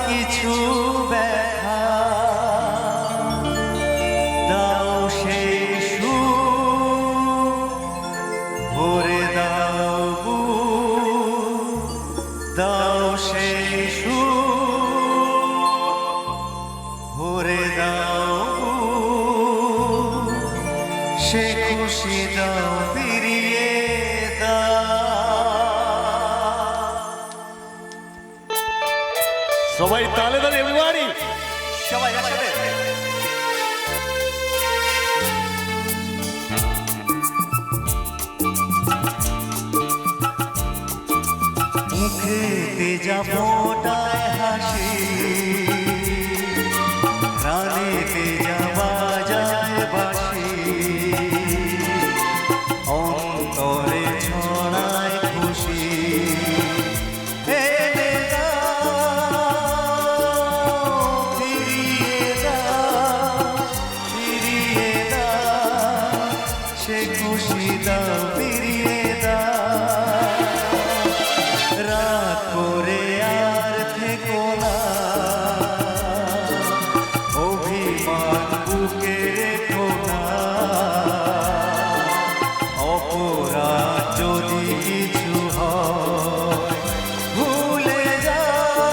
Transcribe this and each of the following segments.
কিছু ব্যথা দাও সেই সুখ ভরে দাও দাও সেই সুখ ভরে দাও সে খুশি দাও ফিরিয়ে দাও। সবাই তালে তালে এলবাড়ি সবাই একসাথে মুখেতে যা ফোটায় হাসি প্রাণেতে যা বাজায় বাঁশি অন্তরে ছড়ায় খুশি এনে দাও ফিরিয়ে দাও সে খুশি দাও ফিরিয়ে দাও। রাত করে আর থেকো না অভিমান বুকে রেখো না অপরাধ যদি কিছু হয় ভুলে যাও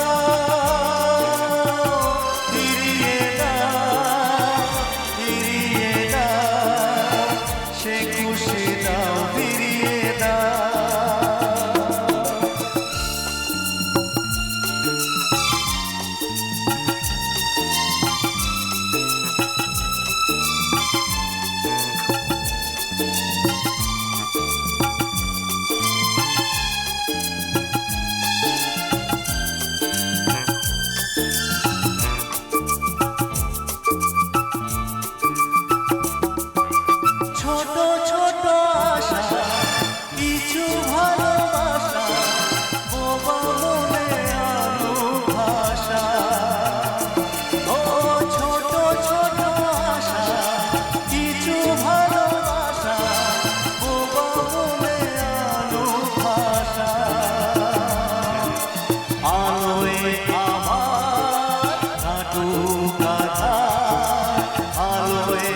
ফিরিয়ে দাও সে খুশি দাও ফিরিয়ে দাও। ছোট ছোট আশা কিছু ভালোবাসা বোবা মনে আলো ভাষা ও ছোট ছোট আশা কিছু ভালোবাসা বোবা মনে আলো ভাষা আলোয় আমার হাঁটু কাঁধা আলোয়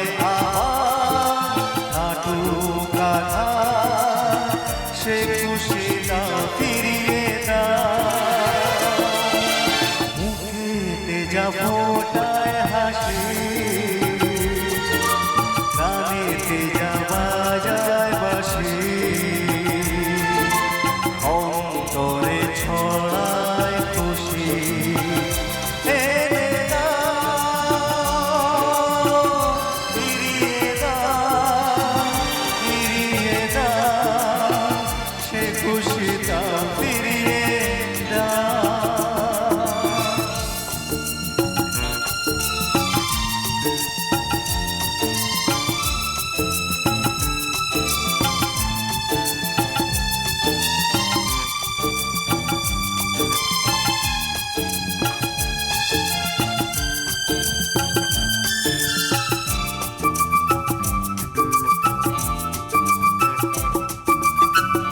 সে খুশি দাও ফিরিয়ে দাও মুখেতে যা ফোটায় হাসি কানেতে যা বাজায় বাঁশি অন্তরে ছড়ায় খুশি এনে দাও ফিরিয়ে দাও সে খুশি দাও ফিরিয়ে দাও।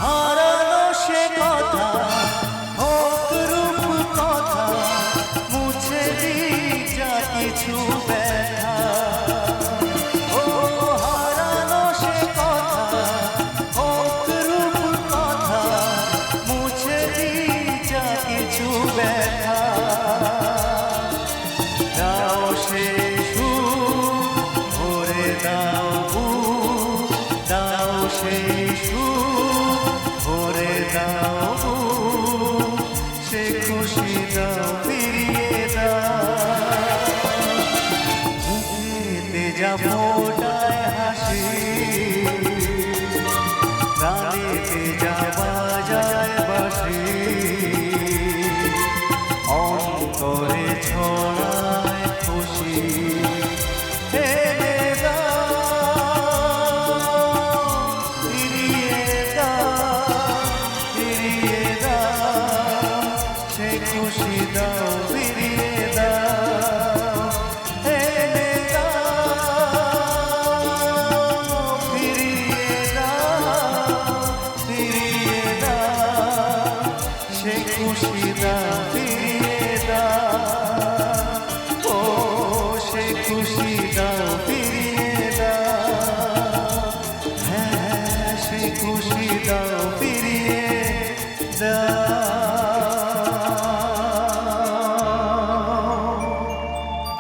হারানো সে কথা হোক রূপ কথা মুছে দিই যা কিছু ব্যথা ও হারানো সে কথা হোক রূপ কথা মুছে দিই যা কিছু ব্যথা দাও সে সুখ ভরে দাও দাও সে সুখ ভরে দাও সে খুশি দাও ফিরিয়ে দাও মুখেতে যা ফোটায় হাসি প্রাণেতে যা বাজায় বাঁশি অন্তরে